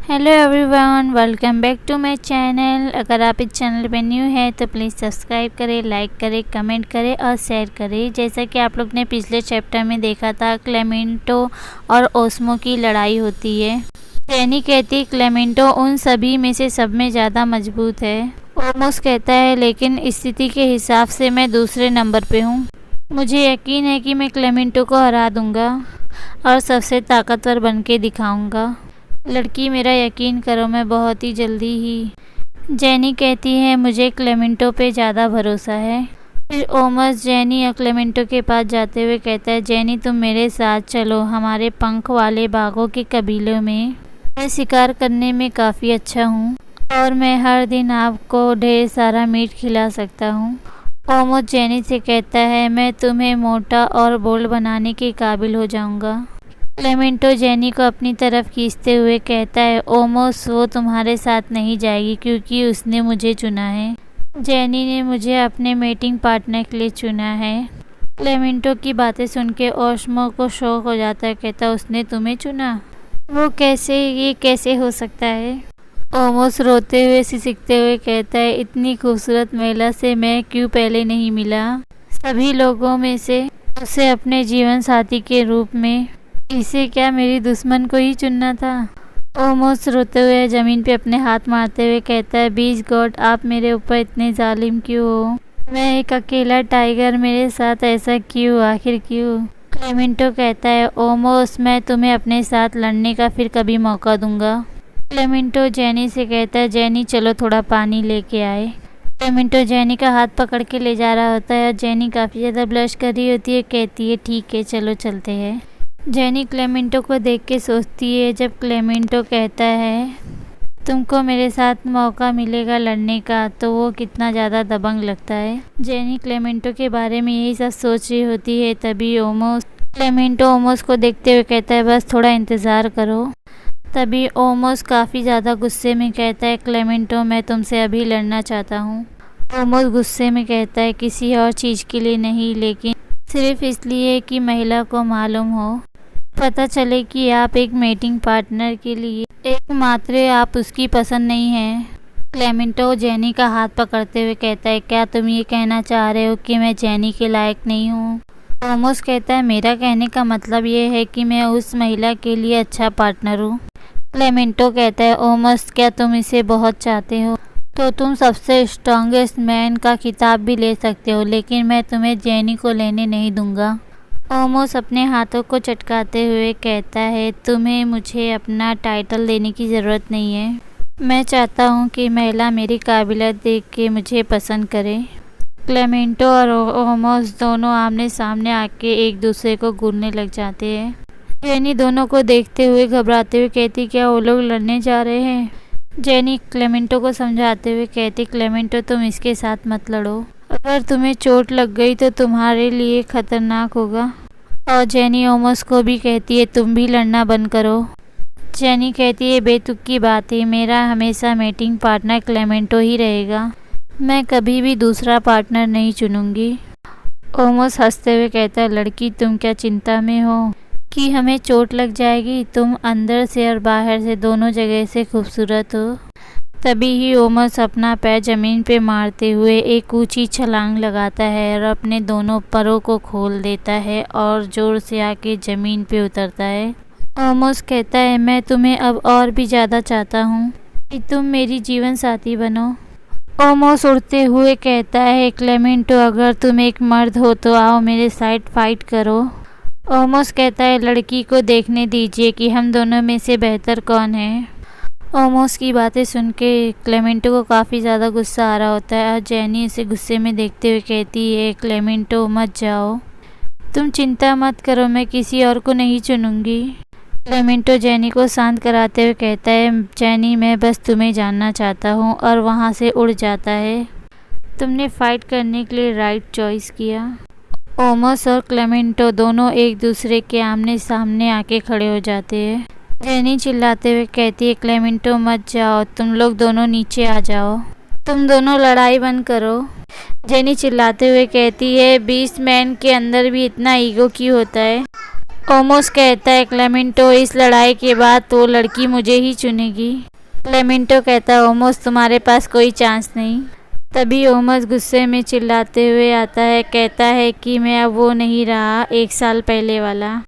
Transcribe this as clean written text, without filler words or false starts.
Hello everyone, welcome back to my channel. अगर आप इस चैनल पे न्यू है तो प्लीज़ सब्सक्राइब करें, लाइक करें, कमेंट करें और शेयर करें। जैसा कि आप लोग ने पिछले चैप्टर में देखा था, क्लेमेंटो और ओस्मो की लड़ाई होती है। जेनी कहती क्लेमेंटो उन सभी में से सब में ज़्यादा मजबूत है। ओमोस कहता है लेकिन स्थिति के हिसाब से मैं दूसरे नंबर पे हूँ। मुझे यकीन है कि मैं क्लेमेंटो को हरा दूँगा और सबसे ताकतवर बन के दिखाऊँगा। लड़की, मेरा यकीन करो, मैं बहुत ही जल्दी ही। जेनी कहती है मुझे क्लेमेंटो पे ज़्यादा भरोसा है। फिर ओमस जेनी और क्लेमेंटो के पास जाते हुए कहता है, जेनी तुम मेरे साथ चलो हमारे पंख वाले बाघों के कबीलों में। मैं शिकार करने में काफ़ी अच्छा हूँ और मैं हर दिन आपको ढेर सारा मीट खिला सकता हूँ। ओमस जेनी से कहता है मैं तुम्हें मोटा और बोल्ड बनाने के काबिल हो जाऊँगा। क्लेमेंटो जेनी को अपनी तरफ खींचते हुए कहता है, ओमोस वो तुम्हारे साथ नहीं जाएगी क्योंकि उसने मुझे चुना है। जेनी ने मुझे अपने मेटिंग पार्टनर के लिए चुना है। क्लेमेंटो की बातें सुन के ओस्मो को शौक हो जाता है। कहता है उसने तुम्हें चुना? वो कैसे, ये कैसे हो सकता है? ओमोस रोते हुए सिसकते हुए कहता है, इतनी खूबसूरत महिला से मैं क्यों पहले नहीं मिला? सभी लोगों में से उसे अपने जीवन साथी के रूप में, इसे क्या मेरी दुश्मन को ही चुनना था? ओमोस रोते हुए ज़मीन पे अपने हाथ मारते हुए कहता है, बीच गॉड आप मेरे ऊपर इतने जालिम क्यों हो? मैं एक अकेला टाइगर, मेरे साथ ऐसा क्यों, आखिर क्यों? क्लेमेंटो कहता है, ओमोस मैं तुम्हें अपने साथ लड़ने का फिर कभी मौका दूंगा। क्लेमेंटो जेनी से कहता है, जेनी चलो थोड़ा पानी लेके आए। क्लेमेंटो जेनी का हाथ पकड़ के ले जा रहा होता है और जेनी काफ़ी ज़्यादा ब्लश कर रही होती है। कहती है ठीक है चलो चलते हैं। जेनी क्लेमेंटो को देख के सोचती है, जब क्लेमेंटो कहता है तुमको मेरे साथ मौका मिलेगा लड़ने का, तो वो कितना ज़्यादा दबंग लगता है। जेनी क्लेमेंटो के बारे में यही सब सोच रही होती है। तभी क्लेमेंटो ओमोस को देखते हुए कहता है, बस थोड़ा इंतज़ार करो। तभी ओमोस काफ़ी ज़्यादा गुस्से में कहता है, क्लेमेंटो मैं तुमसे अभी लड़ना चाहता हूँ। ओमोस गुस्से में कहता है, किसी और चीज़ के लिए नहीं, लेकिन सिर्फ इसलिए कि महिला को मालूम हो, पता चले कि आप एक मेटिंग पार्टनर के लिए एकमात्र आप उसकी पसंद नहीं है। क्लेमेंटो जेनी का हाथ पकड़ते हुए कहता है, क्या तुम ये कहना चाह रहे हो कि मैं जेनी के लायक नहीं हूँ? ओमोस कहता है, मेरा कहने का मतलब ये है कि मैं उस महिला के लिए अच्छा पार्टनर हूँ। क्लेमेंटो कहता है, ओमोस क्या तुम इसे बहुत चाहते हो तो तुम सबसे स्ट्रॉन्गेस्ट मैन का खिताब भी ले सकते हो, लेकिन मैं तुम्हें जेनी को लेने नहीं दूंगा। ओमोस अपने हाथों को चटकाते हुए कहता है, तुम्हें मुझे अपना टाइटल देने की ज़रूरत नहीं है। मैं चाहता हूँ कि महिला मेरी काबिलियत देख के मुझे पसंद करे। क्लेमेंटो और ओमोस दोनों आमने सामने आके एक दूसरे को घूरने लग जाते हैं। जेनी दोनों को देखते हुए घबराते हुए कहती, क्या वो लोग लड़ने जा रहे हैं? जेनी क्लेमेंटो को समझाते हुए कहती, क्लेमेंटो तुम इसके साथ मत लड़ो, अगर तुम्हें चोट लग गई तो तुम्हारे लिए खतरनाक होगा। और जेनी ओमोस को भी कहती है, तुम भी लड़ना बंद करो। जेनी कहती है, बेतुक की बात है, मेरा हमेशा मेटिंग पार्टनर क्लेमेंटो ही रहेगा, मैं कभी भी दूसरा पार्टनर नहीं चुनूंगी। ओमोस हंसते हुए कहता है, लड़की तुम क्या चिंता में हो कि हमें चोट लग जाएगी? तुम अंदर से और बाहर से दोनों जगह से खूबसूरत हो। तभी ही ओमोस अपना पैर ज़मीन पे मारते हुए एक ऊंची छलांग लगाता है और अपने दोनों पैरों को खोल देता है और ज़ोर से आके ज़मीन पे उतरता है। ओमोस कहता है, मैं तुम्हें अब और भी ज़्यादा चाहता हूँ कि तुम मेरी जीवन साथी बनो। ओमोस उड़ते हुए कहता है, क्लेमेंटो अगर तुम एक मर्द हो तो आओ मेरे साथ फाइट करो। ओमोस कहता है, लड़की को देखने दीजिए कि हम दोनों में से बेहतर कौन है। ओमोस की बातें सुन के क्लेमेंटो को काफ़ी ज़्यादा गुस्सा आ रहा होता है और जेनी इसे गुस्से में देखते हुए कहती है, क्लेमेंटो मत जाओ, तुम चिंता मत करो, मैं किसी और को नहीं चुनूंगी। क्लेमेंटो जेनी को शांत कराते हुए कहता है, जेनी मैं बस तुम्हें जानना चाहता हूँ, और वहाँ से उड़ जाता है। तुमने फ़ाइट करने के लिए राइट चॉइस किया। ओमोस और क्लेमेंटो दोनों एक दूसरे के आमने सामने आके खड़े हो जाते हैं। जेनी चिल्लाते हुए कहती है, क्लेमेंटो मत जाओ, तुम लोग दोनों नीचे आ जाओ, तुम दोनों लड़ाई बंद करो। जेनी चिल्लाते हुए कहती है, बीस्ट मैन के अंदर भी इतना ईगो क्यों होता है? ओमोस कहता है क्लेमेंटो, इस लड़ाई के बाद तो लड़की मुझे ही चुनेगी। क्लेमेंटो कहता है ओमोस तुम्हारे पास कोई चांस नहीं। तभी ओमोस गुस्से में चिल्लाते हुए आता है, कहता है कि मैं अब वो नहीं रहा 1 साल पहले वाला।